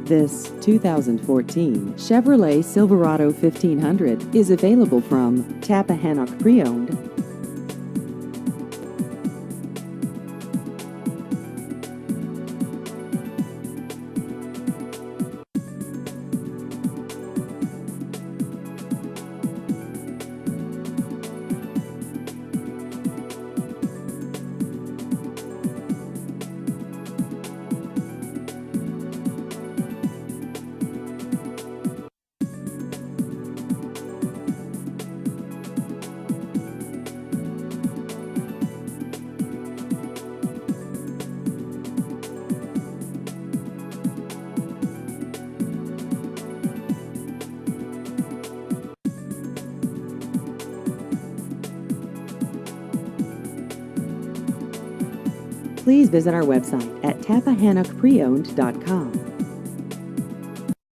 This 2014 Chevrolet Silverado 1500 is available from Tappahannock Pre-Owned. Please visit our website at tappahannockpreowned.com.